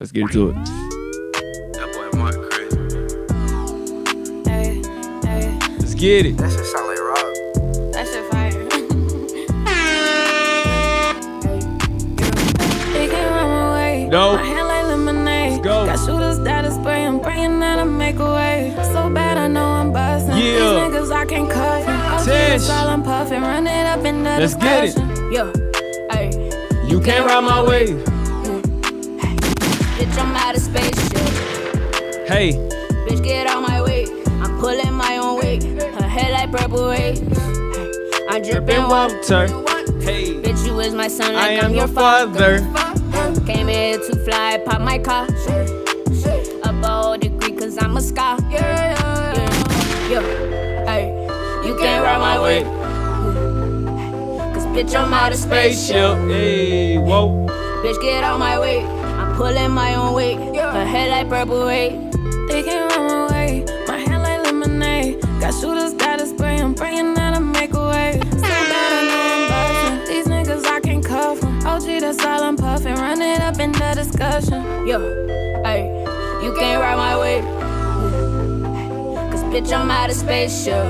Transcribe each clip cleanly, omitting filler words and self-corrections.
Let's get into it. That boy Mark Chris. Hey, hey, Let's get it. That shit sound like rock. that shit fire. They can't run away. No. My hand like lemonade. Let's go. Got shooters that'll spray. I'm praying that I make a way. So bad I know I'm busting. Yeah. These niggas I can't cuff. Tesh. All I'm puffing. Run it up in the Let's get it. discussion. Yo, hey. You can't ride my wave. Bitch, I'm out of spaceship. Hey, Bitch, get out my way. I'm pulling my own weight. Her head like purple waves. I'm dripping water. hey, Bitch, you is my son like I am your father. Came here to fly, pop my car. Above degree, cause I'm a scar. Yeah. Hey, you can't ride my way. Cause bitch, I'm out of spaceship. Hey, whoa. Bitch, get out my way. I'm pulling my own weight. Her head like purple waves. They can't run away. My hand like lemonade. Got shooters that'll spray. I'm praying that I make a way. So bad I know I'm busting. These niggas I can't cuff them. OG, that's all I'm puffing. Run it up in the discussion. Yo, hey, you can't ride my way. Cause bitch, I'm out of spaceship.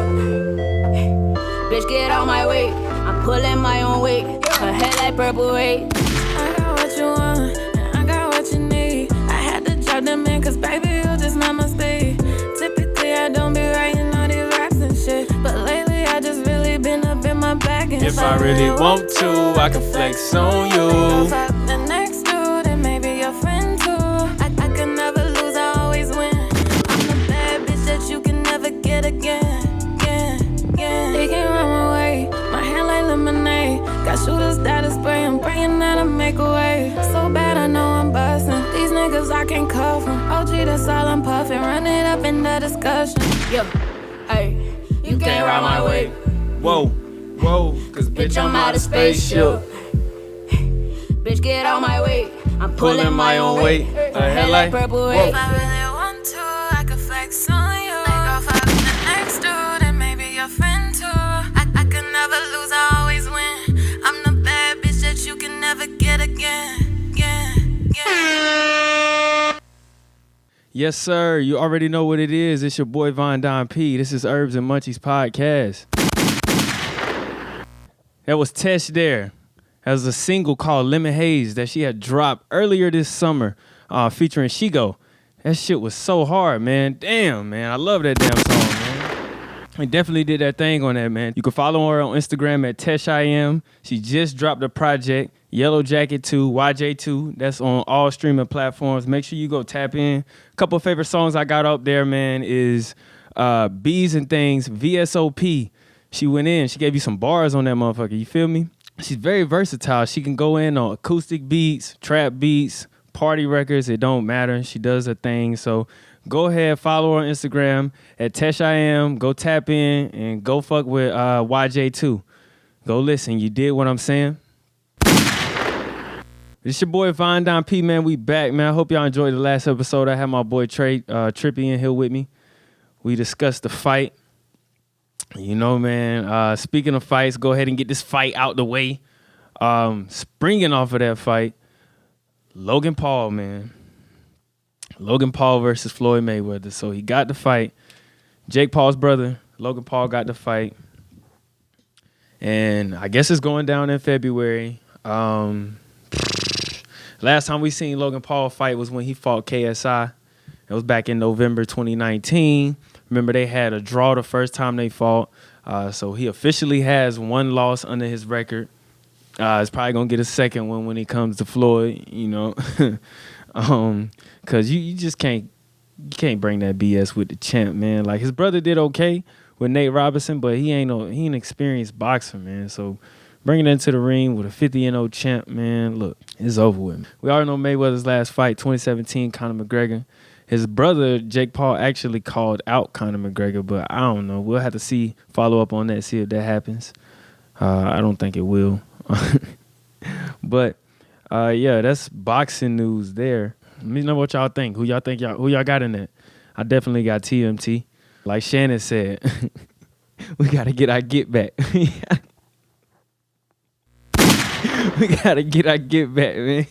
Bitch, get out my way. I'm pulling my own weight. Her head like purple waves. I got what you want, and I got what you need. I had to drop them in, cause baby, you just not my speed. Typically, I don't be writing all these raps and shit. But lately, I just really been up in my bag. And If I really want to, I can flex on you. Fuck the next dude, and maybe your friend too. I can never lose, I always win. I'm the bad bitch that you can never get again. They can't run away. My hand like lemonade. Got shooters that'll spray. I'm praying that I make a way. So bad I know I'm busting. These niggas I can't cuff them. OG, that's all I'm puffing. Run it up in the discussion. Yo, hey, you can't ride my way. Whoa, cause bitch, I'm out of spaceship. Bitch, get out my way. I'm Pulling my own weight. Her head like purple waves. Whoa. If I really want to, I could flex on you. Go fuck the next dude, and maybe your friend too. I can never lose, I always win. I'm the bad bitch that you can never get again. Yes, sir. You already know what it is. It's your boy Von Don P. This is Herbs and Munchies podcast. That was Tesh there. That was a single called Lemon Haze that she had dropped earlier this summer, featuring Shego. That shit was so hard, man. Damn, man. I love that damn song, man. He definitely did that thing on that, man. You can follow her on Instagram at TeshIM. She just dropped a project, Yellow Jacket 2, YJ2. That's on all streaming platforms. Make sure you go tap in. A couple of favorite songs I got up there, man, is Bees and Things, VSOP. She went in. She gave you some bars on that motherfucker. You feel me? She's very versatile. She can go in on acoustic beats, trap beats, party records. It don't matter. She does her thing. So go ahead, follow her on Instagram at TeshIM. Go tap in and go fuck with YJ2. Go listen. You did what I'm saying? It's your boy Von Don P, man. We back, man. I hope y'all enjoyed the last episode. I had my boy Trey Trippy in here with me. We discussed the fight. You know, man, speaking of fights, go ahead and get this fight out the way. Springing off of that fight, Logan Paul, man. Logan Paul versus Floyd Mayweather. So he got the fight. Jake Paul's brother, Logan Paul, got the fight. And I guess it's going down in February. Last time we seen Logan Paul fight was when he fought KSI. It was back in November 2019. Remember, they had a draw the first time they fought. So he officially has one loss under his record. He's probably going to get a second one when it comes to Floyd, you know. Because you just can't bring that BS with the champ, man. Like, his brother did okay with Nate Robinson, but he ain't an experienced boxer, man. So bringing it into the ring with a 50-0 champ, man, look, it's over with. We already know Mayweather's last fight, 2017, Conor McGregor. His brother, Jake Paul, actually called out Conor McGregor, but I don't know. We'll have to follow up on that, see if that happens. I don't think it will. But, yeah, that's boxing news there. Let me know what y'all think. Who y'all got in that? I definitely got TMT. Like Shannon said, we got to get our get back. We got to get our get back, man.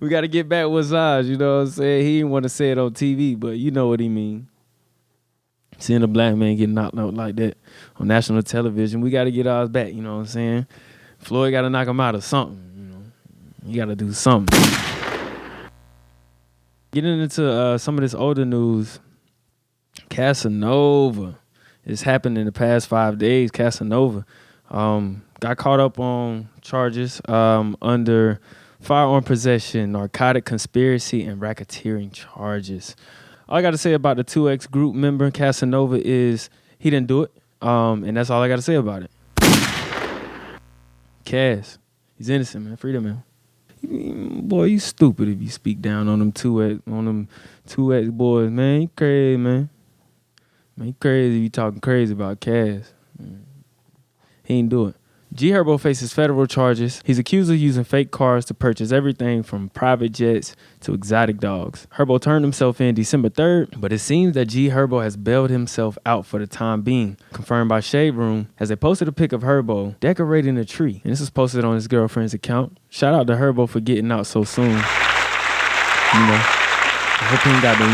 We got to get back with Zaz, you know what I'm saying? He didn't want to say it on TV, but you know what he mean. Seeing a black man get knocked out like that on national television, we got to get ours back, you know what I'm saying? Floyd got to knock him out of something, you know. You got to do something. Getting into some of this older news, Casanova. It's happened in the past 5 days. Casanova got caught up on charges under firearm possession, narcotic conspiracy, and racketeering charges. All I got to say about the 2X group member, Casanova, is he didn't do it. And that's all I got to say about it. Cas, he's innocent, man. Freedom, man. Boy, you stupid if you speak down on them 2X boys, man. You crazy, man. Man, you crazy if you talking crazy about Cas. He ain't do it. G Herbo faces federal charges. He's accused of using fake cars to purchase everything from private jets to exotic dogs. Herbo turned himself in December 3rd, but it seems that G Herbo has bailed himself out for the time being. Confirmed by Shade Room, as they posted a pic of Herbo decorating a tree. And this was posted on his girlfriend's account. Shout out to Herbo for getting out so soon. You know, I hope he ain't got the,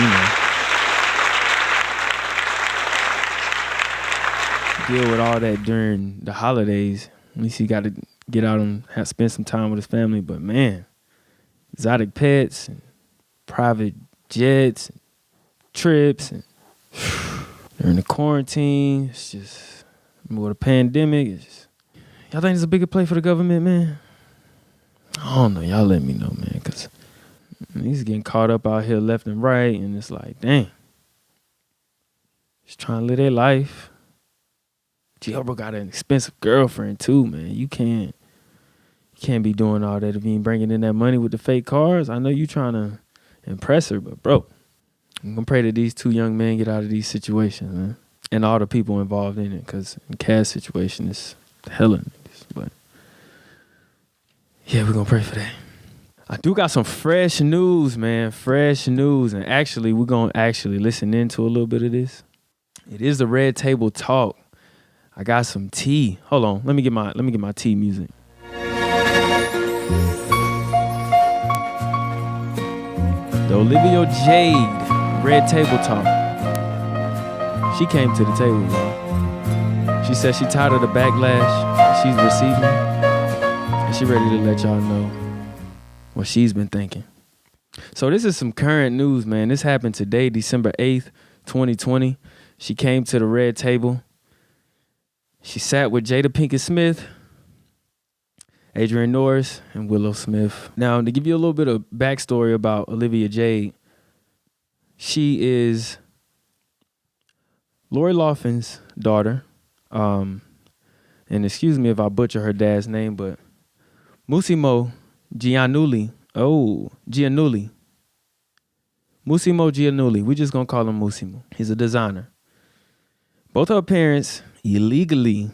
deal with all that during the holidays. At least he got to get out and spend some time with his family. But man, exotic pets and private jets and trips and during the quarantine, it's just with a pandemic. It's just, y'all think it's a bigger play for the government, man? I don't know. Y'all let me know, man, because he's getting caught up out here left and right, and it's like, dang, just trying to live their life. G Herbo got an expensive girlfriend too, man. You can't be doing all that if you ain't bringing in that money with the fake cars. I know you trying to impress her, but bro, I'm gonna pray that these two young men get out of these situations, man, and all the people involved in it, because in Cass' situation, it's hella niggas. But yeah, we're gonna pray for that. I do got some fresh news, man. Fresh news, and actually, we're gonna listen into a little bit of this. It is the Red Table Talk. I got some tea. Hold on. Let me get my tea music. The Olivia Jade Red Table Talk. She came to the table, y'all. She said she tired of the backlash she's receiving, and she ready to let y'all know what she's been thinking. So this is some current news, man. This happened today, December 8th, 2020. She came to the Red Table. She sat with Jada Pinkett Smith, Adrian Norris, and Willow Smith. Now, to give you a little bit of backstory about Olivia Jade, she is Lori Laughlin's daughter. And excuse me if I butcher her dad's name, but Musimo Giannulli. Musimo Giannulli. We're just going to call him Musimo. He's a designer. Both her parents illegally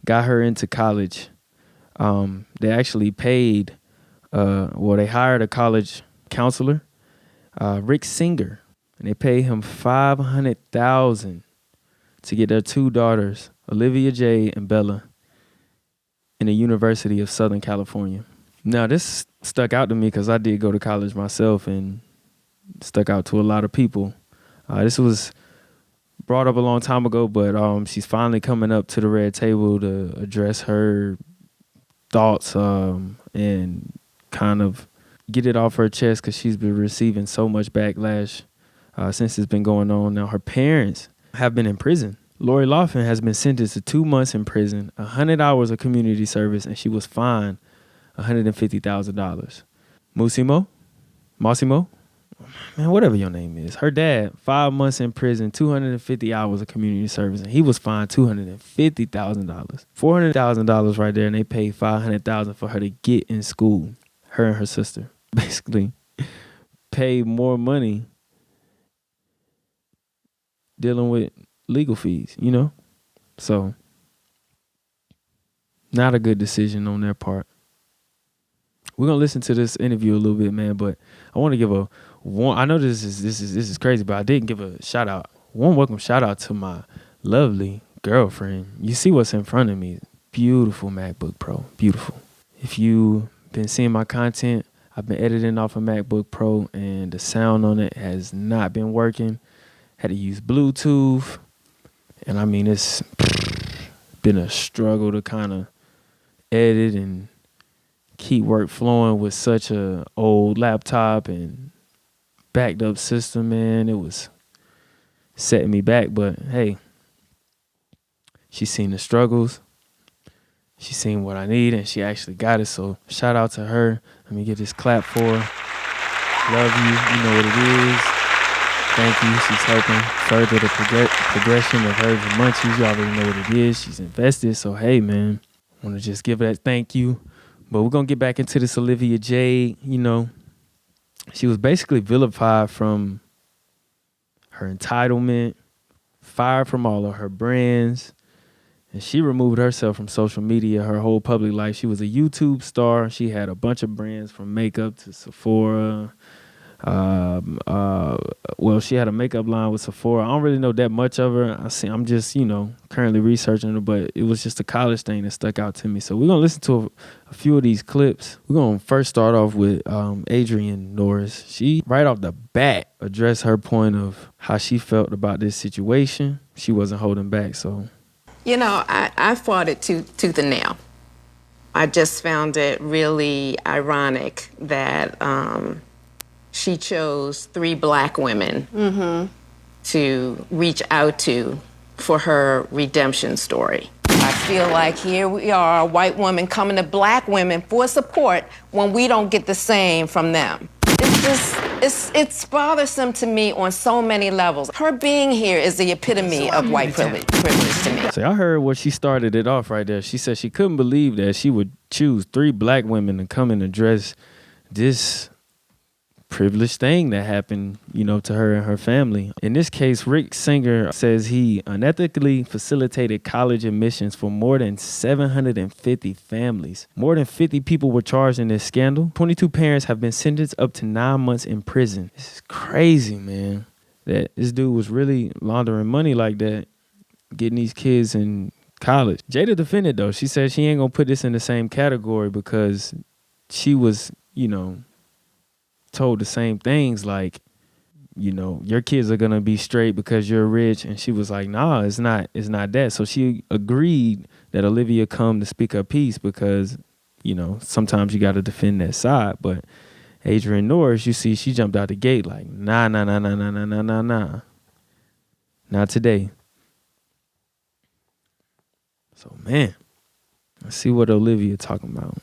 got her into college. They actually paid, they hired a college counselor, Rick Singer, and they paid him $500,000 to get their two daughters, Olivia Jade and Bella, in the University of Southern California. Now, this stuck out to me because I did go to college myself, and stuck out to a lot of people. This was brought up a long time ago, but she's finally coming up to the Red Table to address her thoughts and kind of get it off her chest, because she's been receiving so much backlash since it's been going on. Now, her parents have been in prison. Lori Loughlin has been sentenced to 2 months in prison, 100 hours of community service, and she was fined $150,000. Massimo, man, whatever your name is. Her dad, 5 months in prison, 250 hours of community service, and he was fined $250,000. $400,000 right there, and they paid $500,000 for her to get in school. Her and her sister basically paid more money dealing with legal fees, you know? So, not a good decision on their part. We're gonna listen to this interview a little bit, man, but I want to give a warm. I know this is crazy, but I didn't give a shout out. Warm welcome shout out to my lovely girlfriend. You see what's in front of me? Beautiful MacBook Pro, beautiful. If you've been seeing my content, I've been editing off a MacBook Pro, and the sound on it has not been working. Had to use Bluetooth, and I mean, it's been a struggle to kind of edit and keep work flowing with such a old laptop and backed up system, man. It was setting me back, but hey, she's seen the struggles. She's seen what I need, and she actually got it. So shout out to her. Let me get this clap for her. Love you. You know what it is. Thank you. She's helping further the progression of Herbs and Munchies. You already know what it is. She's invested. So hey, man, I want to just give her that thank you. But we're going to get back into this Olivia Jade. You know, she was basically vilified from her entitlement, fired from all of her brands. And she removed herself from social media, her whole public life. She was a YouTube star. She had a bunch of brands from makeup to Sephora. Well, she had a makeup line with Sephora. I don't really know that much of her. I'm just, you know, currently researching her, but it was just a college thing that stuck out to me. So we're going to listen to a few of these clips. We're going to first start off with Adrienne Norris. She, right off the bat, addressed her point of how she felt about this situation. She wasn't holding back, so... You know, I fought it tooth and nail. I just found it really ironic that she chose 3 black women to reach out to for her redemption story. I feel like here we are, a white woman coming to black women for support when we don't get the same from them. It's bothersome to me on so many levels. Her being here is the epitome of white privilege to me. So I heard where she started it off right there. She said she couldn't believe that she would choose 3 black women to come and address this privileged thing that happened, you know, to her and her family. In this case, Rick Singer says he unethically facilitated college admissions for more than 750 families. More than 50 people were charged in this scandal. 22 parents have been sentenced up to 9 months in prison. This is crazy, man, that this dude was really laundering money like that, getting these kids in college. Jada defended, though. She said she ain't gonna put this in the same category because she was, you know, told the same things like, you know, your kids are gonna be straight because you're rich, and she was like, nah, it's not that. So she agreed that Olivia come to speak her piece because, you know, sometimes you got to defend that side. But Adrienne Norris, you see, she jumped out the gate like, nah, not today. So man, let's see what Olivia talking about.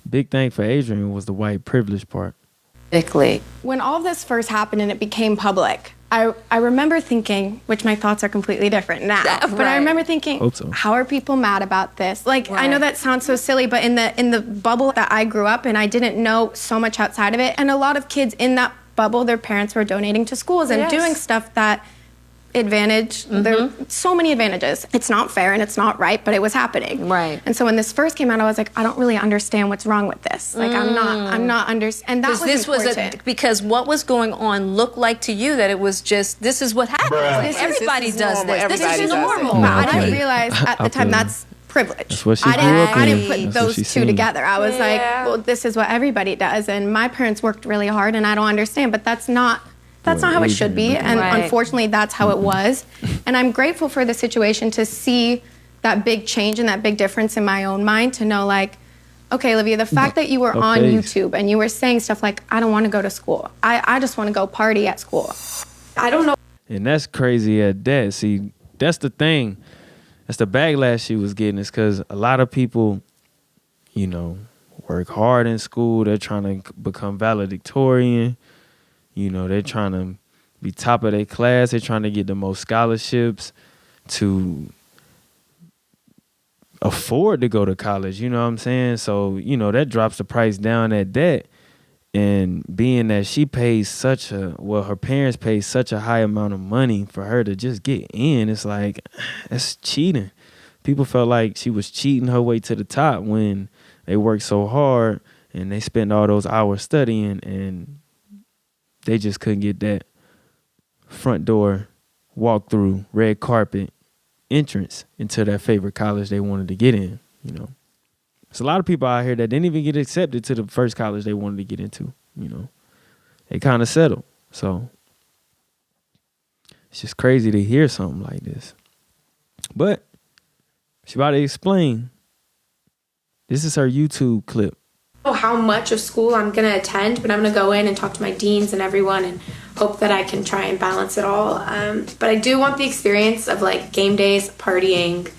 Big thing for Adrienne was the white privilege part. When all this first happened and it became public, I remember thinking, which my thoughts are completely different now, but I remember thinking, how are people mad about this? Like, I know that sounds so silly, but in the bubble that I grew up in, I didn't know so much outside of it. And a lot of kids in that bubble, their parents were donating to schools and doing stuff that advantage. There are so many advantages. It's not fair and it's not right, but it was happening. Right. And so when this first came out, I was like, I don't really understand what's wrong with this. Like, I'm not understand. And that was important. Because what was going on looked like to you that it was just, this is what happens. Everybody does this. This is normal. But I didn't realize at the time that's privilege. That's what she grew up in. I didn't put those two together. I was like, well, this is what everybody does. And my parents worked really hard and I don't understand, but that's not how it should be, and unfortunately, that's how it was. And I'm grateful for the situation to see that big change and that big difference in my own mind to know, like, okay, Olivia, the fact that you were on YouTube and you were saying stuff like, I don't want to go to school. I just want to go party at school. I don't know. And that's crazy at that. See, that's the thing. That's the backlash she was getting, is because a lot of people, you know, work hard in school. They're trying to become valedictorian. You know, they're trying to be top of their class. They're trying to get the most scholarships to afford to go to college. You know what I'm saying? So, you know, that drops the price down at that. And being that she pays her parents pay such a high amount of money for her to just get in, it's like, that's cheating. People felt like she was cheating her way to the top when they worked so hard and they spent all those hours studying, and they just couldn't get that front door, walk through, red carpet entrance into that favorite college they wanted to get in, you know. There's a lot of people out here that didn't even get accepted to the first college they wanted to get into. They kind of settled. So it's just crazy to hear something like this. But she about to explain. This is her YouTube clip. How much of school I'm going to attend, but I'm going to go in and talk to my deans and everyone and hope that I can try and balance it all. But I do want the experience of like game days, partying.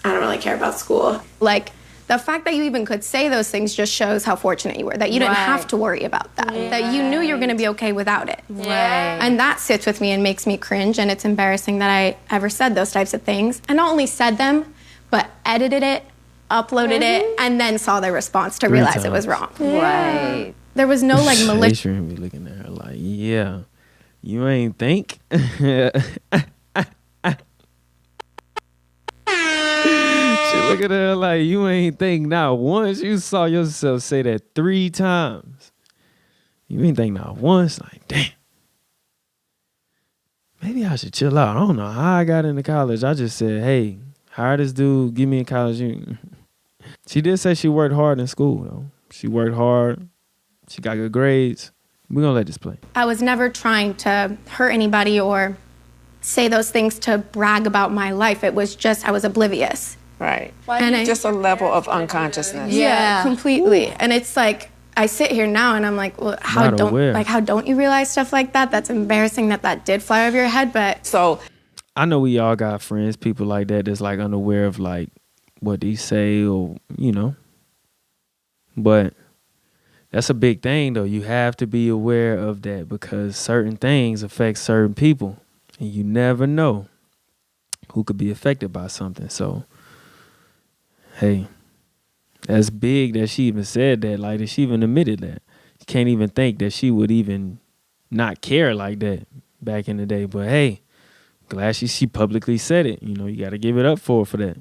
I don't really care about school. Like, the fact that you even could say those things just shows how fortunate you were, that you didn't have to worry about that, that you knew you were going to be okay without it. And that sits with me and makes me cringe, and it's embarrassing that I ever said those types of things. I not only said them, but edited it, uploaded it, and then saw their response to realize it was wrong. Right. There was no like malicious. They shouldn't be looking at her like, yeah, you ain't think. She look at her like, you ain't think not once. You saw yourself say that 3 times. You ain't think not once. Like, damn. Maybe I should chill out. I don't know how I got into college. I just said, hey, hire this dude, get me in college. She did say she worked hard in school, though. She worked hard. She got good grades. We're going to let this play. I was never trying to hurt anybody or say those things to brag about my life. It was just, I was oblivious. Right. And just a level of unconsciousness. Yeah, completely. And it's like, I sit here now and I'm like, well, how don't you realize stuff like that? That's embarrassing that did fly over your head. But so I know we all got friends, people like that that's like unaware of like what they say or, but that's a big thing though. You have to be aware of that because certain things affect certain people and you never know who could be affected by something. So, hey, that's big that she even said that, like that she even admitted that. You can't even think that she would even not care like that back in the day. But hey, glad she publicly said it. You got to give it up for her for that.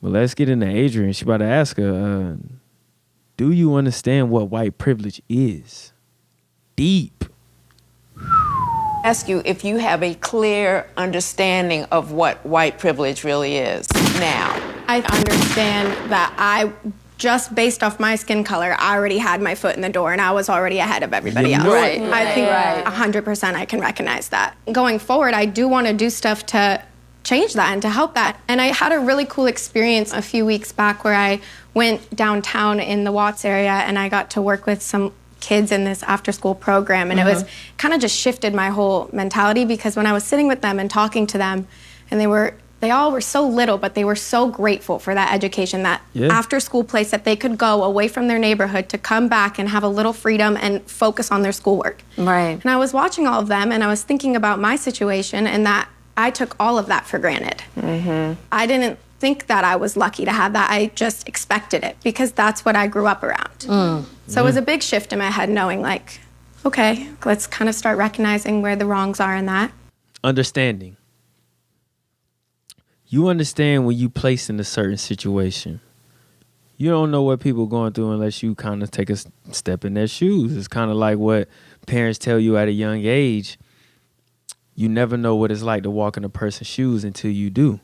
But let's get into Adrian. She about to ask her, do you understand what white privilege is? Deep. Ask you if you have a clear understanding of what white privilege really is now. I understand that just based off my skin color, I already had my foot in the door and I was already ahead of everybody else. Right. I think 100% I can recognize that. Going forward, I do want to do stuff to change that and to help that. And I had a really cool experience a few weeks back where I went downtown in the Watts area and I got to work with some kids in this after-school program. And it was kind of just shifted my whole mentality because when I was sitting with them and talking to them, and they all were so little, but they were so grateful for that education, that after-school place that they could go away from their neighborhood to come back and have a little freedom and focus on their schoolwork. Right. And I was watching all of them, and I was thinking about my situation and that I took all of that for granted. I didn't think that I was lucky to have that. I just expected it because that's what I grew up around. So it was a big shift in my head knowing like, okay, let's kind of start recognizing where the wrongs are in that. Understanding. You understand when you placed in a certain situation. You don't know what people are going through unless you kind of take a step in their shoes. It's kind of like what parents tell you at a young age. You never know what it's like to walk in a person's shoes until you do.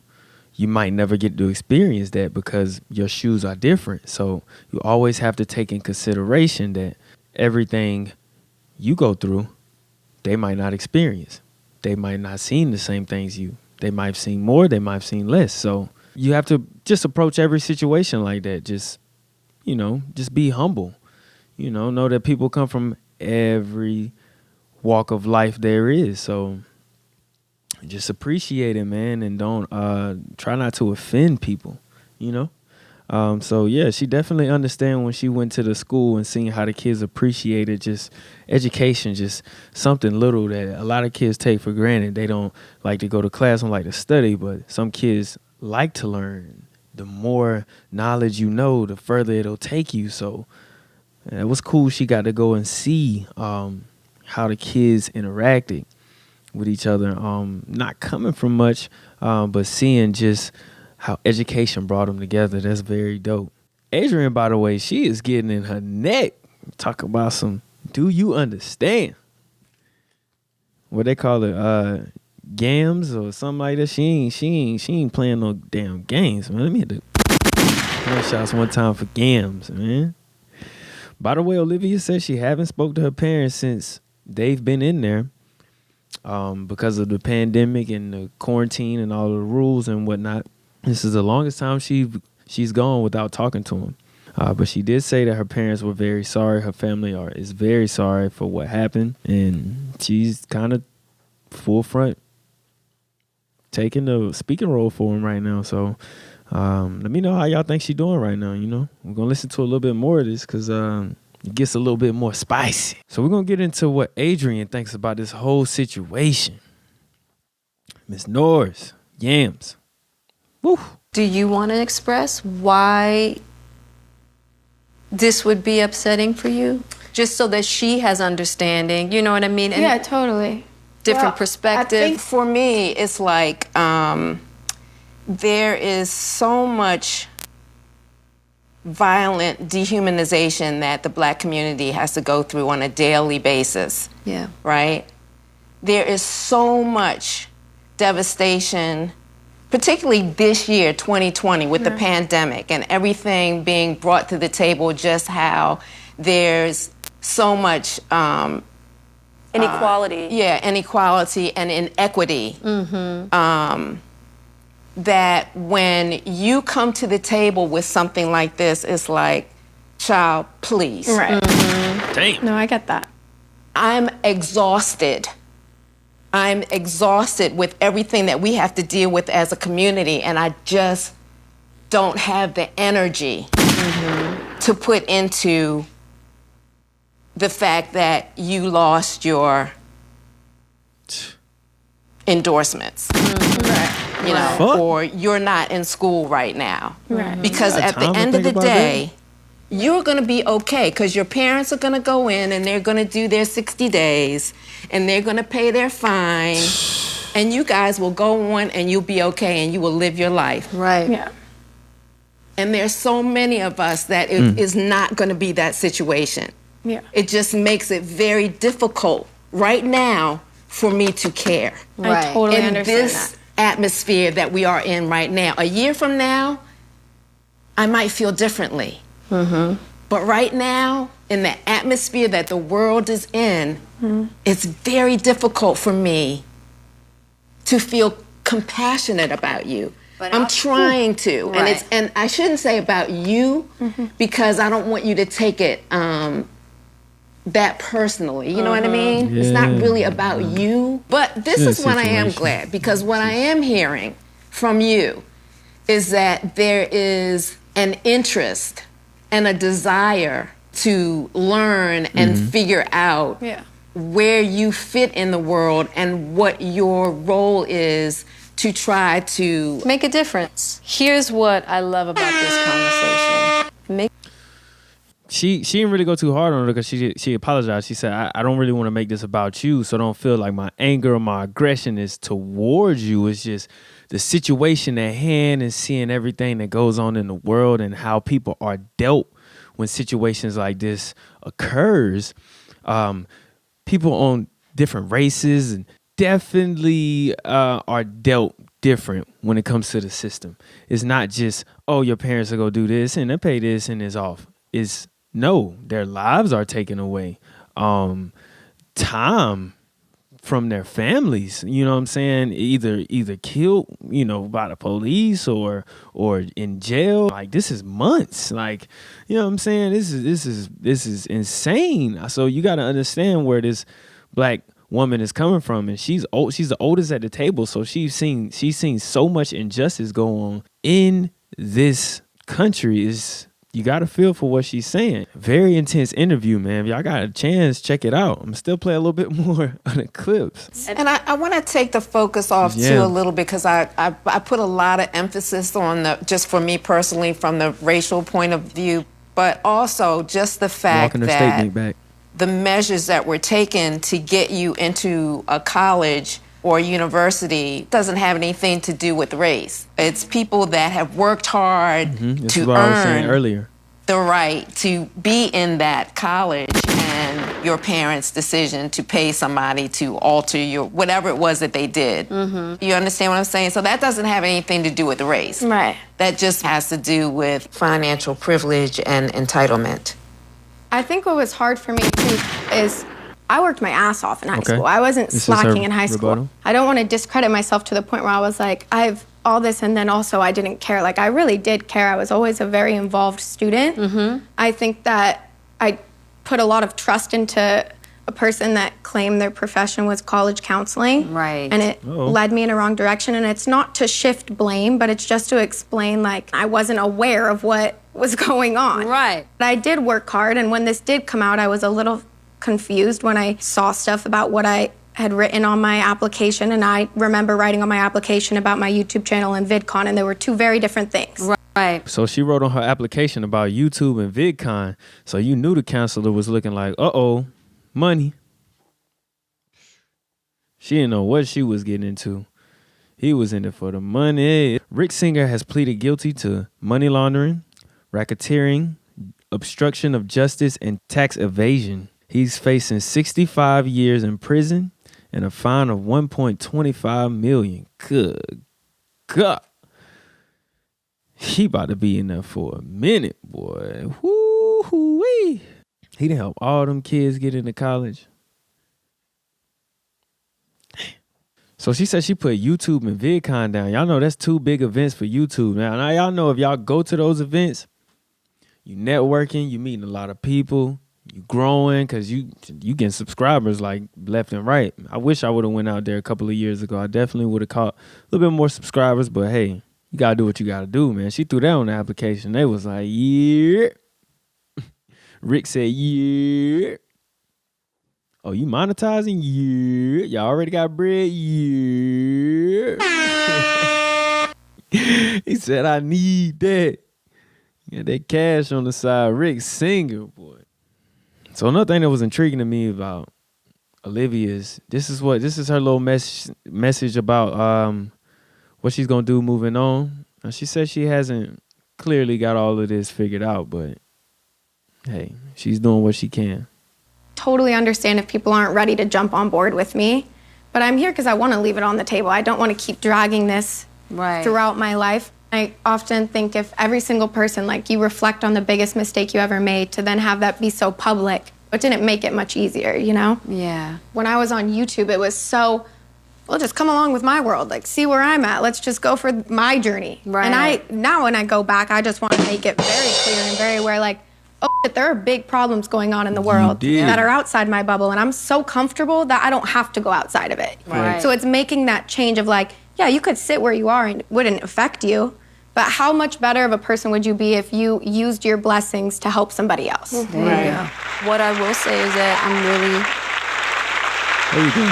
You might never get to experience that because your shoes are different. So you always have to take in consideration that everything you go through, they might not experience. They might not seen the same things you. They might have seen more, they might have seen less. So you have to just approach every situation like that. Just be humble. Know that people come from every walk of life there is. So just appreciate it, man, and don't try not to offend people, So, yeah, she definitely understand when she went to the school and seeing how the kids appreciated just education, just something little that a lot of kids take for granted. They don't like to go to class, don't like to study, but some kids like to learn. The more knowledge you know, the further it'll take you. So it was cool she got to go and see how the kids interacted with each other, not coming from much, but seeing just how education brought them together. That's very dope. Adrian, by the way, she is getting in her neck. Talk about some, do you understand? What they call it, gams or something like that. She ain't playing no damn games, man. Let me hit the Gunshots one time for Gams, man. By the way, Olivia says she haven't spoke to her parents since they've been in there because of the pandemic and the quarantine and all the rules and whatnot. This is the longest time she's gone without talking to them. But she did say that her parents were very sorry. Her family is very sorry for what happened. And she's kind of full front taking the speaking role for him right now. So let me know how y'all think she's doing right now, you know. We're going to listen to a little bit more of this because it gets a little bit more spicy. So we're going to get into what Adrian thinks about this whole situation. Miss Norris, Yams. Woo. Do you want to express why this would be upsetting for you? Just so that she has understanding, you know what I mean? And yeah, totally. Different perspective. I think for me, it's like there is so much violent dehumanization that the Black community has to go through on a daily basis. Yeah. Right? There is so much devastation, particularly this year, 2020, with the pandemic and everything being brought to the table, just how there's so much inequality. Inequality and inequity. That when you come to the table with something like this, it's like, child, please. Right. Damn. No, I get that. I'm exhausted. I'm exhausted with everything that we have to deal with as a community, and I just don't have the energy to put into the fact that you lost your endorsements. You know, or you're not in school right now. Right. Because at the end of the day, you're going to be okay because your parents are going to go in and they're going to do their 60 days and they're going to pay their fine and you guys will go on and you'll be okay and you will live your life. Right. Yeah. And there's so many of us that it is not going to be that situation. Yeah. It just makes it very difficult right now for me to care. Right. I totally in understand this atmosphere that we are in right now. A year from now, I might feel differently. But right now, in the atmosphere that the world is in, it's very difficult for me to feel compassionate about you. But I'm trying to, Right. and I shouldn't say about you because I don't want you to take it that personally. You know what I mean? It's not really about you. But this is what I am glad, because what I am hearing from you is that there is an interest and a desire to learn and figure out where you fit in the world and what your role is to try to make a difference. Here's what I love about this conversation. She didn't really go too hard on her because she apologized. She said, I don't really want to make this about you, so don't feel like my anger or my aggression is towards you. It's just the situation at hand and seeing everything that goes on in the world and how people are dealt when situations like this occurs. People on different races and definitely are dealt different when it comes to the system. It's not just, oh, your parents are going to do this and they pay this and it's off. It's no, their lives are taken away. Time from their families, you know what I'm saying? Either killed, you know, by the police or in jail. Like, this is months. Like, you know what I'm saying? This is insane. So you got to understand where this Black woman is coming from, and she's the oldest at the table, so she's seen so much injustice go on in this country. You got to feel for what she's saying. Very intense interview, man. If y'all got a chance, check it out. I'm still play a little bit more of the clips. And I want to take the focus off too a little bit because I put a lot of emphasis on just for me personally from the racial point of view, but also just the fact that the measures that were taken to get you into a college or university doesn't have anything to do with race. It's people that have worked hard to earn the right to be in that college question your parents' decision to pay somebody to alter your whatever it was that they did. You understand what I'm saying? So that doesn't have anything to do with race. Right. That just has to do with financial privilege and entitlement. I think what was hard for me too is I worked my ass off in high school. I wasn't This is slacking her in high school. rebuttal. I don't want to discredit myself to the point where I was like, I have all this, and then also I didn't care. Like, I really did care. I was always a very involved student. I think that I put a lot of trust into a person that claimed their profession was college counseling. Right. And it led me in a wrong direction. And it's not to shift blame, but it's just to explain, like, I wasn't aware of what was going on. Right. But I did work hard, and when this did come out, I was a little confused when I saw stuff about what I had written on my application, and I remember writing on my application about my YouTube channel and VidCon, and they were two very different things. Right. So she wrote on her application about YouTube and VidCon. So you knew the counselor was looking like, uh-oh, money. She didn't know what she was getting into. He was in it for the money. Rick Singer has pleaded guilty to money laundering, racketeering, obstruction of justice, and tax evasion. He's facing 65 years in prison and a fine of $1.25 million. Good God. He about to be in there for a minute, boy. Woo-hoo-wee. He done help all them kids get into college. So she said she put YouTube and VidCon down. Y'all know that's two big events for YouTube. Now y'all know if y'all go to those events, you networking, you meeting a lot of people, you growing, because you getting subscribers like left and right. I wish I would have went out there a couple of years ago. I definitely would have caught a little bit more subscribers, but hey, you got to do what you got to do, man. She threw that on the application. They was like, yeah. Rick said, yeah. Oh, you monetizing? Yeah. Y'all already got bread? Yeah. He said, I need that. Got that cash on the side. Rick Singer, boy. So another thing that was intriguing to me about Olivia is this is her little message about what she's gonna do moving on. Now, she says she hasn't clearly got all of this figured out, but hey, she's doing what she can. Totally understand if people aren't ready to jump on board with me, but I'm here because I want to leave it on the table. I don't want to keep dragging this throughout my life. I often think if every single person, like, you reflect on the biggest mistake you ever made, to then have that be so public, it didn't make it much easier, you know? Yeah. When I was on YouTube, it was so, well, just come along with my world. Like, see where I'm at. Let's just go for my journey. Right. And now when I go back, I just want to make it very clear and very aware, like, oh, shit, there are big problems going on in the world that are outside my bubble, and I'm so comfortable that I don't have to go outside of it. Right. So it's making that change of, like, yeah, you could sit where you are and it wouldn't affect you, but how much better of a person would you be if you used your blessings to help somebody else? There you go. What I will say is that I'm really... There you go,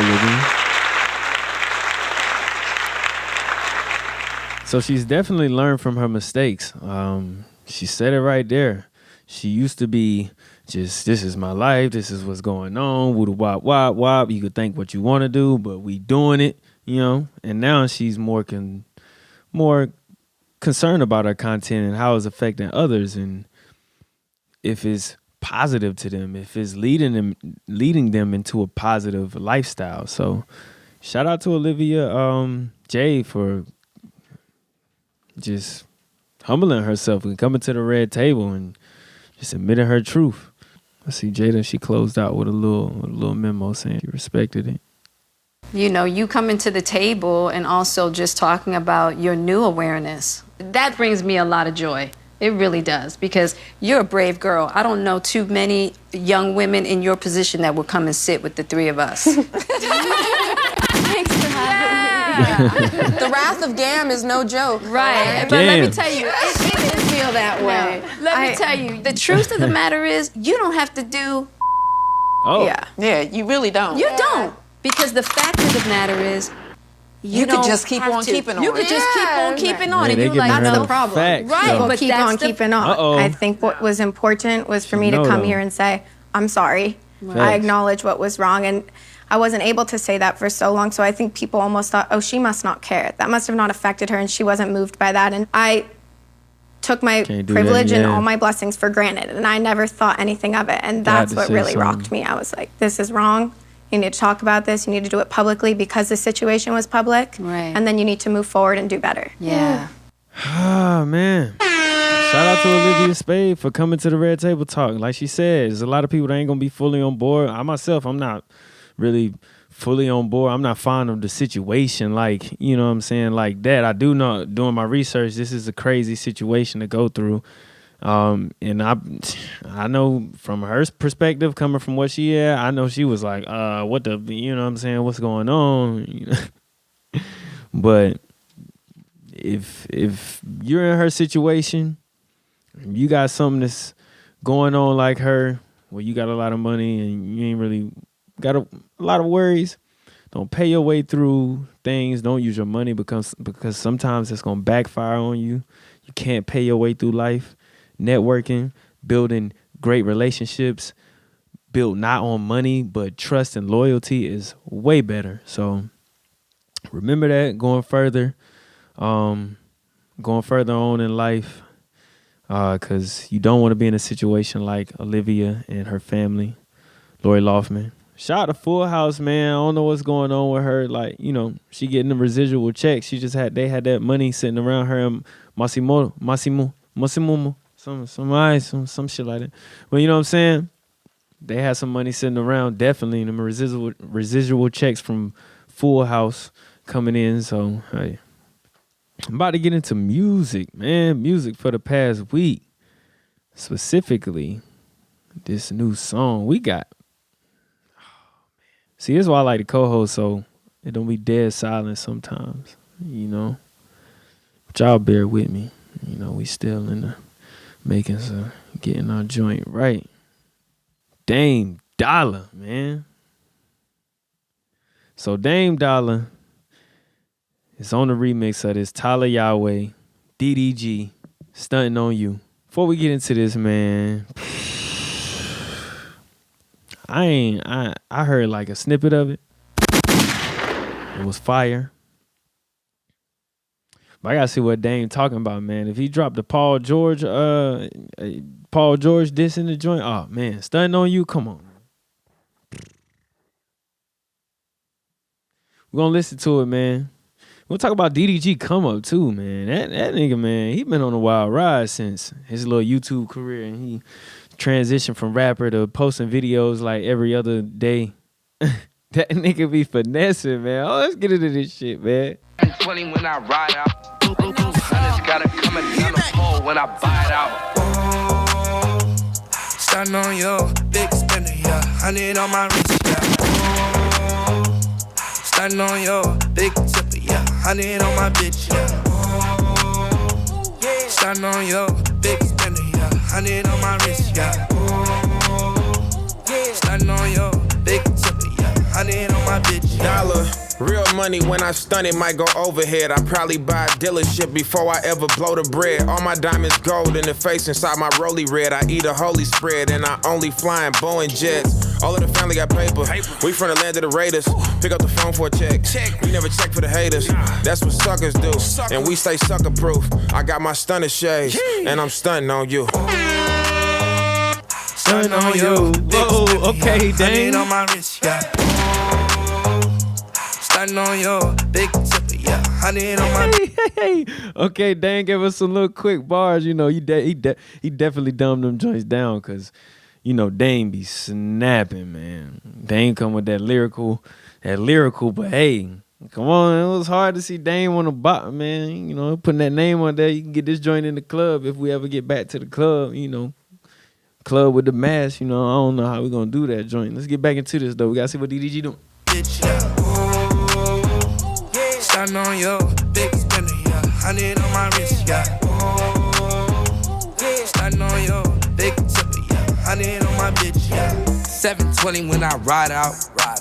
Olivia. So she's definitely learned from her mistakes. She said it right there. She used to be just, this is my life, this is what's going on, woo wop wop wop. You could think what you want to do, but we doing it, you know. And now she's more concerned about her content and how it's affecting others, and if it's positive to them, if it's leading them into a positive lifestyle. So shout out to Olivia Jade for just humbling herself and coming to the red table and just admitting her truth. I see Jada, she closed out with a little memo saying she respected it. You know, you coming to the table and also just talking about your new awareness. That brings me a lot of joy. It really does, because you're a brave girl. I don't know too many young women in your position that would come and sit with the three of us. Thanks for having me. The wrath of Gam is no joke. Right. But let me tell you, it didn't feel that way. Let me tell you, the truth of the matter is, you don't have to do... Oh. Yeah, you really don't. You don't. Because the fact of the matter is, you could just keep on keeping on. You could just keep on keeping on. And they you're like, giving her that's the the problem. facts, Right, though. but Keep that's on the... keeping on. Uh-oh. I think what was important was for me to No, come though. here and say, I'm sorry. Facts. I acknowledge what was wrong. And I wasn't able to say that for so long. So I think people almost thought, oh, she must not care. That must have not affected her, and she wasn't moved by that. And I took my privilege and all my blessings for granted, and I never thought anything of it. And that's what really rocked me. I was like, this is wrong. You need to talk about this. You need to do it publicly because the situation was public. Right. And then you need to move forward and do better. Yeah. Ah, man. Shout out to Olivia Spade for coming to the Red Table Talk. Like she said, there's a lot of people that ain't going to be fully on board. I myself, I'm not really fully on board. I'm not fond of the situation like, you know what I'm saying, like that. I do know, doing my research, this is a crazy situation to go through. And I know from her perspective, coming from what she had, I know she was like, what the, you know what I'm saying, what's going on? You know? But if you're in her situation, you got something that's going on like her, where you got a lot of money and you ain't really got a lot of worries, don't pay your way through things. Don't use your money because sometimes it's going to backfire on you. You can't pay your way through life. Networking, building great relationships, built not on money, but trust and loyalty is way better. So remember that going further on in life, because you don't want to be in a situation like Olivia and her family, Lori Loughlin. Shout out to Full House, man. I don't know what's going on with her. Like, you know, she getting the residual checks. They had that money sitting around her and Massimo. Some shit like that. But you know what I'm saying? They had some money sitting around, definitely, and residual checks from Full House coming in. So, hey, I'm about to get into music, man. Music for the past week. Specifically, this new song we got. See, this is why I like to co-host, so it don't be dead silent sometimes, you know? But y'all bear with me. You know, we still in the making, so getting our joint right. Dame Dolla, man. So Dame Dolla is on the remix of this Tyla Yaweh, DDG, Stuntin On You. Before we get into this, man, I heard like a snippet of it. It was fire. But I gotta see what Dame talking about, man. If he dropped the Paul George diss in the joint, oh man, Stuntin On You, come on. We're gonna listen to it, man. We'll talk about DDG come up too, man. That nigga, man, he been on a wild ride since his little YouTube career, and he transitioned from rapper to posting videos like every other day. That nigga be finessing, man. Oh, let's get into this shit, man. 20 when I ride out. Honey's gotta come down the pole when I buy it out. Oh, Stuntin On You, big spender, yeah. 100 on my wrist, yeah. Oh, Stuntin On You, big tipper, yeah. 100 on my bitch, yeah. Oh, Stuntin On You, big spender, yeah. 100 on my wrist, yeah. Oh, Stuntin On You, big tipper, yeah. 100 on my bitch, yeah. Dollar. Real money when I stun it might go overhead. I probably buy a dealership before I ever blow the bread. All my diamonds gold in the face inside my rollie red. I eat a holy spread and I only fly in Boeing jets. All of the family got paper. We from the land of the Raiders. Pick up the phone for a check. We never check for the haters. That's what suckers do. And we stay sucker proof. I got my stunner shades and I'm stunting on you. Stuntin On You. Oh, okay, Dame. On my wrist, yeah. Stuntin On You, big tipper, yeah. 100 on my. Hey. Okay, Dame gave us some little quick bars. You know, he definitely dumbed them joints down because, you know, Dame be snapping, man. Dame come with that lyrical, but hey, come on, it was hard to see Dame on the bottom, man. You know, putting that name on there, you can get this joint in the club if we ever get back to the club, you know. Club with the mask, you know, I don't know how we gonna do that joint. Let's get back into this though. We gotta see what DDG doing. Bitch, yeah. Stuntin On You, big spender, yeah. 100 on my wrist, yeah. Stuntin On You, big tipper, yeah. 100 on my bitch, yeah. 720 when I ride out.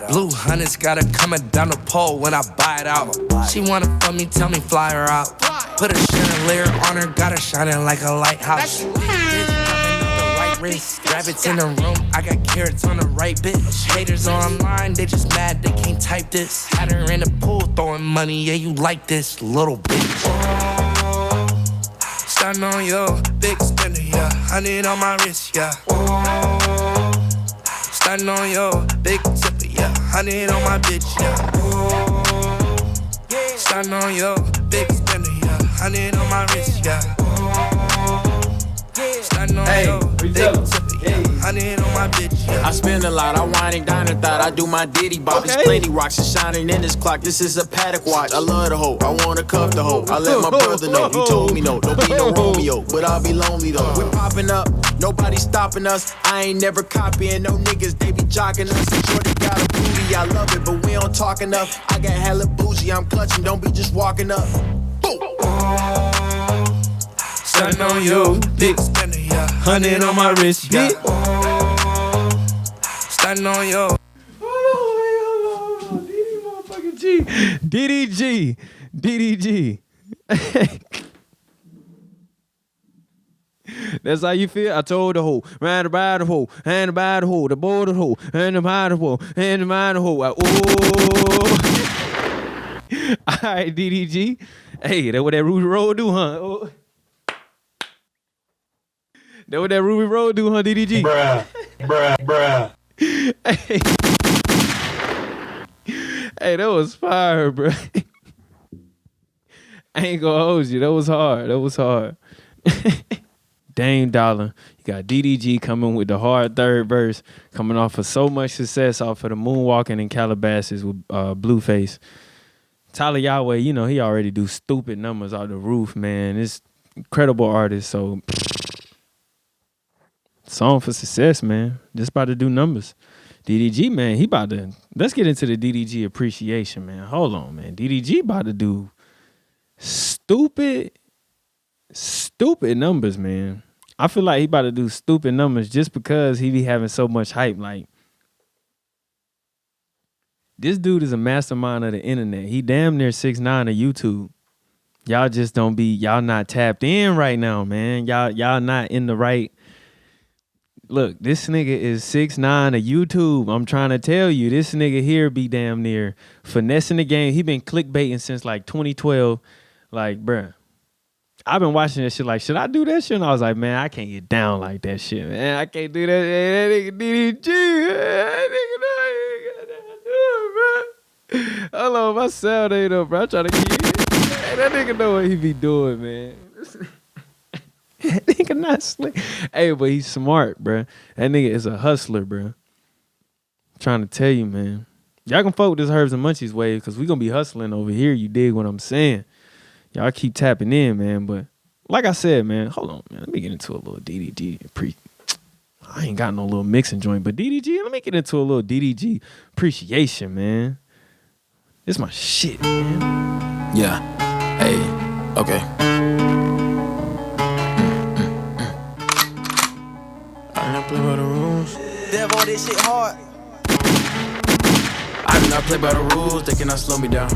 Blue hunters gotta coming down the pole when I buy it out. She wanna fuck me, tell me fly her out. Put a chandelier on her, got her shining like a lighthouse. Rabbits in the room, I got carrots on the right bitch. Haters online, they just mad, they can't type this. Had her in the pool throwing money, yeah, you like this, little bitch. Stuntin' on you, big spender, yeah. 100 on my wrist, yeah. Stuntin' on you, big tipper, yeah. 100 on my bitch, yeah. Stuntin' on you, big spender, yeah. 100 on my wrist, yeah. Stuntin' on you, big tipper, yeah. 100 on my bitch, yeah. I spend a lot, I wine and dine and thought I do my Diddy bop. There's plenty rocks and shining in this clock. This is a paddock watch. I love the hoe, I wanna cuff the hoe. I let my brother know, he told me no, don't be no Romeo, but I'll be lonely though. We're popping up, nobody stopping us. I ain't never copying no niggas, they be jocking us. Shorty got a booty, I love it, but we don't talk enough. I got hella bougie, I'm clutching, don't be just walking up. Boom. Stuntin' on you, big spender, yeah. 100 on my wrist, yeah. Stuntin' on you. Hold on, motherfucking G. DDG. That's how you feel? I told the hoe, round about the hoe, hand about the hoe, the border hoe, and the mind the hoe, and the mind the hoe. Oh. All right, DDG. Hey, that what that Ruby Road do, huh? Oh. That what that Ruby Road do, huh, DDG? Bruh. Hey, that was fire, bro. I ain't gonna hold you. That was hard. Dame Dollar. You got DDG coming with the hard third verse, coming off of so much success off of the Moonwalking in Calabasas with Blueface. Tyla Yaweh, you know, he already do stupid numbers out the roof, man. It's incredible artist, so song for success, man. Just about to do numbers. DDG, man, he about to, let's get into the DDG appreciation, man. Hold on, man. DDG about to do stupid numbers, man. I feel like he about to do stupid numbers just because he be having so much hype. Like, this dude is a mastermind of the internet. He damn near 6'9" of YouTube. Y'all just don't be, y'all not tapped in right now, man. Y'all not in the right. Look, this nigga is 6'9" of YouTube. I'm trying to tell you, this nigga here be damn near finessing the game. He been clickbaiting since like 2012. Like, bruh, I've been watching that shit like, should I do that shit? And I was like, man, I can't get down like that shit, man. I can't do that. That nigga DDG, that nigga do it, bro. Hold on, my sound ain't up, bro. I'm trying to keep it. That nigga know what he be doing, man. That nigga not slick. Hey, but he's smart, bro. That nigga is a hustler, bro. I'm trying to tell you, man. Y'all can fuck with this Herbs and Munchies wave because we gonna be hustling over here. You dig what I'm saying? Y'all keep tapping in, man. But like I said, man, hold on, man. Let me get into a little DDG. I ain't got no little mixing joint, but DDG, let me get into a little DDG appreciation, man. This my shit, man. Yeah. Hey. Okay. I do not play by the rules. Dev on this shit hard. I do not play by the rules. They cannot slow me down.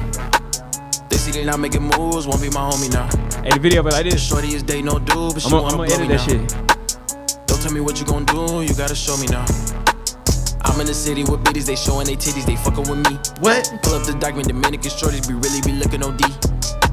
They see they not making moves. Won't be my homie now. Hey, the video but like this. Shorty is day no do, but she wanna blow me that now. Shit. Don't tell me what you gon' do. You gotta show me now. I'm in the city with bitties, they showing they titties, they fucking with me. What? Pull up the document, Dominican shorties be really be looking OD.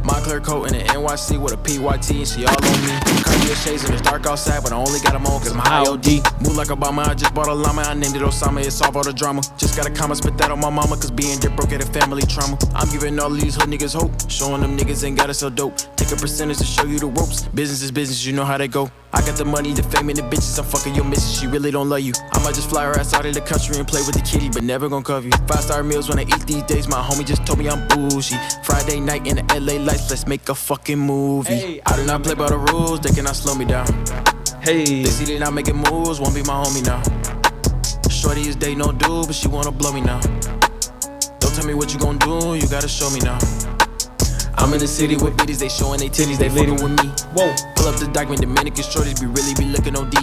Montclair coat in the NYC with a PYT and she all on me. Cartier shades and it's dark outside, but I only got them on cause I'm high OD. Move like Obama, I just bought a llama, I named it Osama, it solve all the drama. Just got a comment, spit that on my mama, cause being dip broke at a family trauma. I'm giving all these hood niggas hope, showing them niggas ain't gotta sell dope. Take a percentage to show you the ropes, business is business, you know how they go. I got the money, the fame, and the bitches, I'm fucking your missus, she really don't love you. I might just fly her ass out of the country and play with the kitty, but never gon' cover you. 5-star meals when I eat these days, my homie just told me I'm bougie. Friday night in the LA lights, let's make a fucking movie. Hey, I do not play by the rules, they cannot slow me down. Hey, they see they not making moves, won't be my homie now. Shorty is day no do, but she wanna blow me now. Don't tell me what you gon' do, you gotta show me now. I'm in the city with bitties, they showing they titties, they fucking with me. Whoa, pull up the document, Dominican shorties be really be looking OD.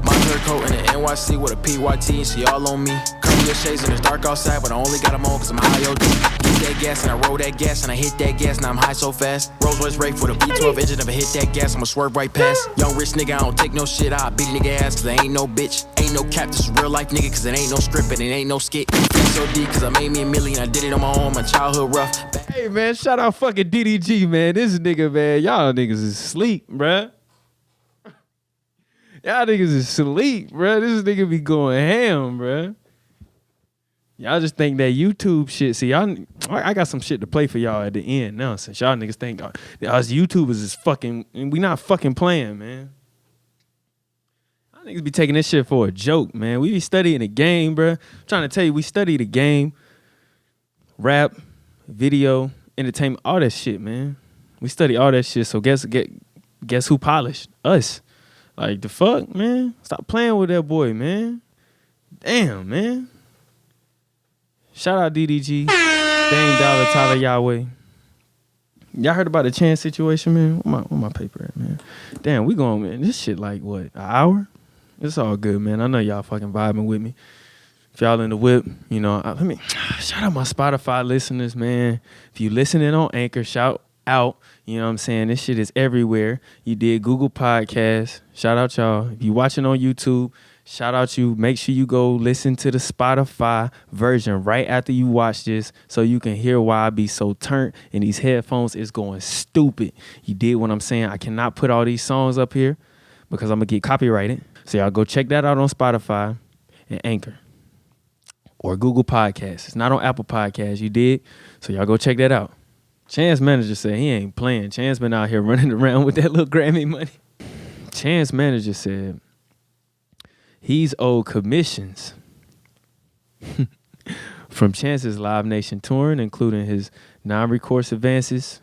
Montclair coat in the NYC with a PYT and she all on me. Cartier shades and it's dark outside, but I only got them on cause I'm high OD. Get that gas and I roll that gas and I hit that gas, now I'm high so fast. Rolls Royce Wraith with a V12 engine, never hit that gas, I'ma swerve right past. Young rich nigga, I don't take no shit, I'll beat a nigga ass cause I ain't no bitch. Ain't no cap, this is real life nigga cause it ain't no script and it ain't no skit. Flex OD cause I made me a million, I did it on my own, my childhood rough. Hey man, shout out fucking DDG, man. This nigga, man, y'all niggas is sleep, bruh. Y'all niggas is asleep, bro. This nigga be going ham, bro. Y'all just think that YouTube shit. See, y'all, I got some shit to play for y'all at the end now. Since y'all niggas think us YouTubers is fucking, we not fucking playing, man. Y'all niggas be taking this shit for a joke, man. We be studying the game, bro. I'm trying to tell you, we study the game, rap, video, entertainment, all that shit, man. We study all that shit. So guess who polished? Us. Like the fuck, man. Stop playing with that boy, man. Damn, man. Shout out DDG, Dame Dollar, Tyla Yaweh. Y'all heard about the Chance situation, man? Where my paper at, man? Damn, we going, man. This shit like, what, an hour? It's all good, man. I know y'all fucking vibing with me. If y'all in the whip, you know, let me shout out my Spotify listeners, man. If you listening on Anchor, shout out. You know what I'm saying? This shit is everywhere. You did Google Podcasts. Shout out y'all. If you watching on YouTube, shout out you. Make sure you go listen to the Spotify version right after you watch this so you can hear why I be so turned and these headphones is going stupid. You did what I'm saying. I cannot put all these songs up here because I'm going to get copyrighted. So y'all go check that out on Spotify and Anchor or Google Podcasts. It's not on Apple Podcasts. You did? So y'all go check that out. Chance manager said he ain't playing. Chance been out here running around with that little Grammy money. Chance manager said he's owed commissions from Chance's Live Nation touring, including his non-recourse advances,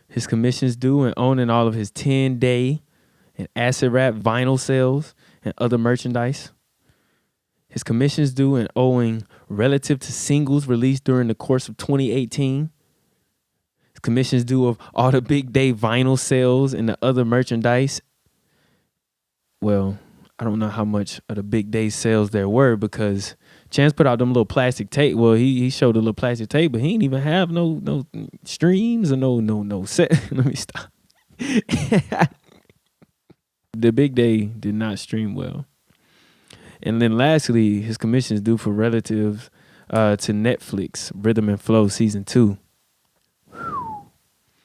his commissions due and owning all of his 10-day and acid rap vinyl sales and other merchandise. His commissions due and owing relative to singles released during the course of 2018. His commissions due of all the big day vinyl sales and the other merchandise. Well, I don't know how much of the big day sales there were because Chance put out them little plastic tape. Well, he showed a little plastic tape, but he didn't even have no streams or no set. Let me stop. The big day did not stream well. And then lastly, his commissions due for relative to Netflix, Rhythm and Flow Season 2.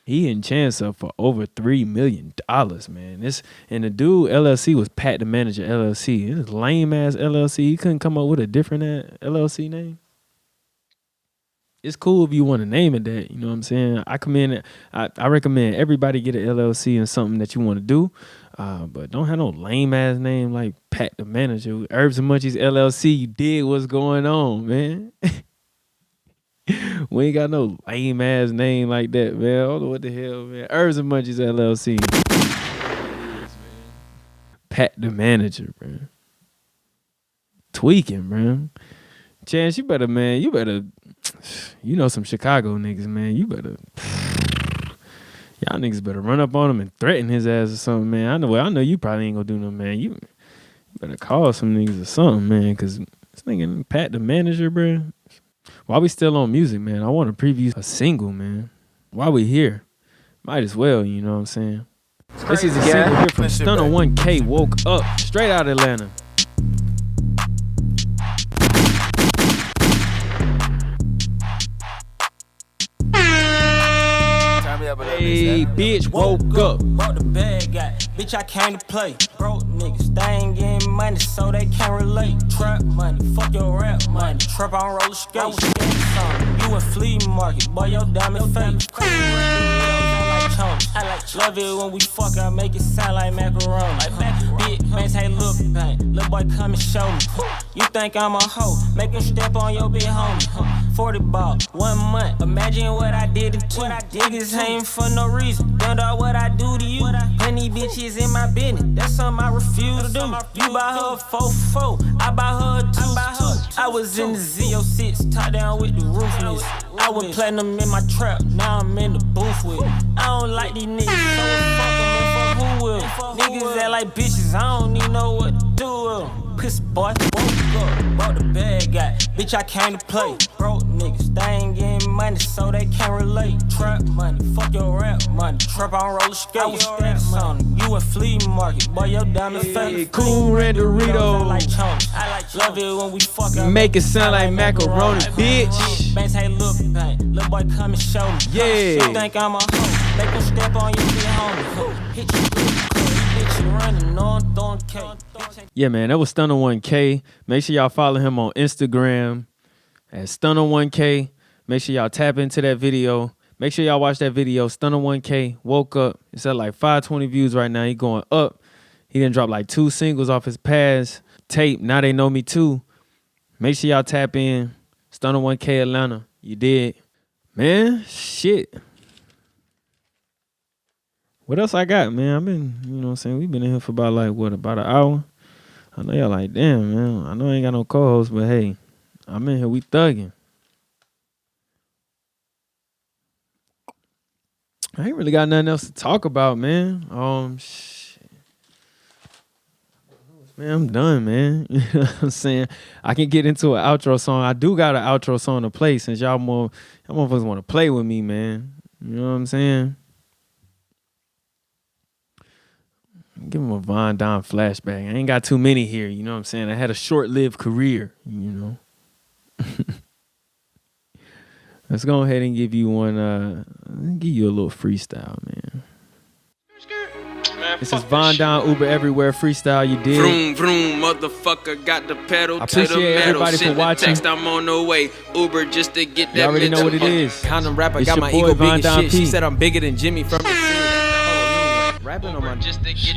He and Chance up for over $3 million, man. And the dude, LLC, was Pat the Manager, LLC. This lame-ass LLC. He couldn't come up with a different LLC name. It's cool if you want to name it that, you know what I'm saying? I recommend everybody get an LLC and something that you want to do, but don't have no lame-ass name like Pat the Manager. Herbs and Munchies LLC, you did what's going on, man. We ain't got no lame-ass name like that, man. I don't know what the hell, man. Herbs and Munchies LLC. Pat the Manager, man. Tweaking, man. Chance, you better, you know some Chicago niggas, man. Y'all niggas better run up on him and threaten his ass or something, man. I know you probably ain't gonna do nothing, man. You better call some niggas or something, man, because this nigga Pat the Manager, bro. While we still on music, man, I want to preview a single, man. While we here, might as well, you know what I'm saying? This is a single here from Stuntin On 1K, Woke Up, straight out of Atlanta. Hey, bitch, woke up. Bought the bag, got bitch, I came to play. Broke niggas, they ain't getting money, so they can't relate. Trap money, fuck your rap money. Trap on roller skates. You a flea market, boy, your diamond fake. I like love it when we fuck, I make it sound like macaroni. Big man say look pain, little boy come and show me. You think I'm a hoe, make him step on your big homie. 40 ball, 1 month, imagine what I did to two. Niggas ain't for no reason, don't know what I do to you. Plenty bitches in my business, that's something I refuse to do. You buy her a 4-4, I buy her a 2-2. I was in the Z06, top down with the roofless. I was platinum in my trap, now I'm in the booth with it. I don't like these niggas, so fuck them and fuck who will. Niggas act like bitches, I don't even know what to do with them. Piss boy, woke up, bought the bag, got bitch, I came to play. Broke niggas, they ain't getting money, so they can't relate. Trap money, fuck your rap money. Trap on roller skates. I was status on it. You a flea market, boy, your diamond fake. Cool Red Doritos. I like love it when we fuck up. Make it sound like macaroni, bitch. Banks say look pain, little boy come and show me. Yeah. You think I'm a hoe, make him step on your big homie. Hit you. She running on, throwing K. Yeah, man, that was Stuntin' 1K. Make sure y'all follow him on Instagram at Stuntin' 1K. Make sure y'all tap into that video. Make sure y'all watch that video. Stuntin' 1K woke up. It's at like 520 views right now. He going up. He done dropped like 2 singles off his past tape. Now They Know Me Too. Make sure y'all tap in. Stuntin' 1K Atlanta. You did. Man, shit. What else I got, man? I've been, you know what I'm saying? We've been in here for about like, what, about an hour? I know y'all like, damn, man. I know I ain't got no co-host, but hey, I'm in here. We thugging. I ain't really got nothing else to talk about, man. Shit. Man, I'm done, man. You know what I'm saying? I can get into an outro song. I do got an outro song to play since y'all motherfuckers want to play with me, man. You know what I'm saying? Give him a Von Don flashback. I ain't got too many here, you know what I'm saying? I had a short-lived career, you know. Let's go ahead and give you one, give you a little freestyle, man. This is Von Don Uber Everywhere freestyle. You did. Vroom, vroom, motherfucker, got the pedal I to the appreciate metal. everybody for Send the watching. text, I'm on the way. Uber just to get that. You already know what it is. Condom rapper, It's got your my boy, ego Von big as Don shit. P. She said I'm bigger than Jimmy from the rapping on my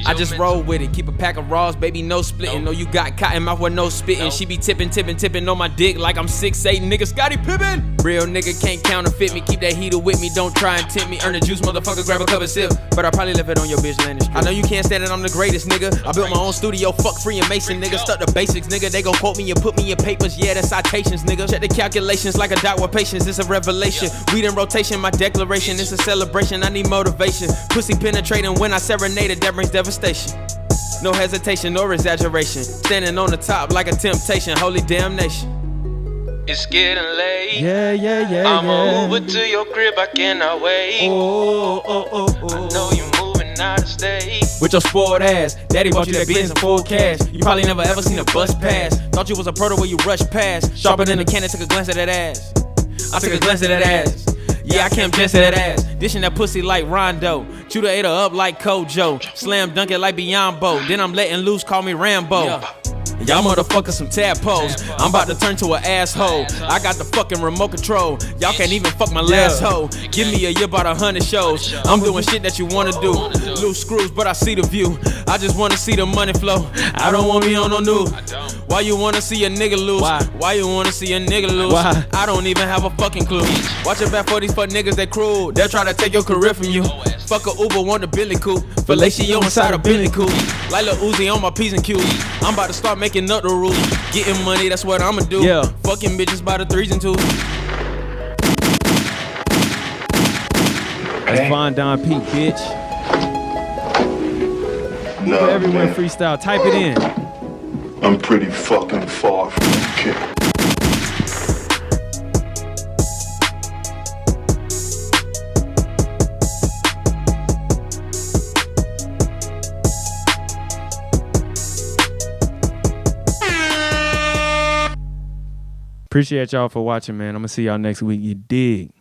I just roll with it. Keep a pack of raws, baby, no splitting. No, you got cotton mouth with no spitting. She be tipping on my dick like I'm 6'8", nigga Scottie Pippen. Real nigga can't counterfeit me. Keep that heater with me, don't try and tempt me. Earn the juice, motherfucker, grab a cup of sip. But I probably left it on your bitch landing strip. I know you can't stand it, I'm the greatest, nigga. I built my own studio, fuck free and Mason, nigga. Stuck the basics, nigga. They gon' quote me and put me in papers, yeah, that's citations, nigga. Check the calculations like a dot with patience, it's a revelation. Weed in rotation, my declaration, it's a celebration. I need motivation. Pussy penetrating when I serenade it, that brings devastation. No hesitation nor exaggeration. Standing on the top like a temptation. Holy damnation. It's getting late. Yeah. I'ma Uber to your crib, I cannot wait. Oh. I know you moving out of state. With your spoiled ass, daddy bought you that Benz in full cash. You probably never ever seen a bus pass. Thought you was a proto where you rush past. Sharper than a cannon, took a glance at that ass. I took a glance at that ass. Yeah, I can't just at that ass. Dishing that pussy like Rondo. Shooter ate her up like Kojo. Slam dunk it like Beyonbo. Then I'm letting loose, call me Rambo. Yeah. Y'all motherfuckers some tadpoles. I'm about to turn to an asshole. I got the fucking remote control. Y'all can't even fuck my last hoe. Give me a year about 100 shows. I'm doing shit that you wanna do. Loose screws, but I see the view. I just wanna see the money flow. I don't wanna be on no news. Why you wanna see a nigga lose? Why you wanna see a nigga lose? Why? I don't even have a fucking clue. Watch your back for these fuck niggas that cruel. They'll try to take your career from you. Fuck a Uber, want a Billy coupe. Fellatio inside a Billy coupe. Like Lil Uzi on my P's and Q's. I'm about to start making up the rules. Getting money, that's what I'ma do. Yeah. Fucking bitches by the 3s and 2s. That's Von Don P, bitch. No, Uber Everywhere man. freestyle. Type it in. I'm pretty fucking far from the kid. Appreciate y'all for watching, man. I'm gonna see y'all next week. You dig?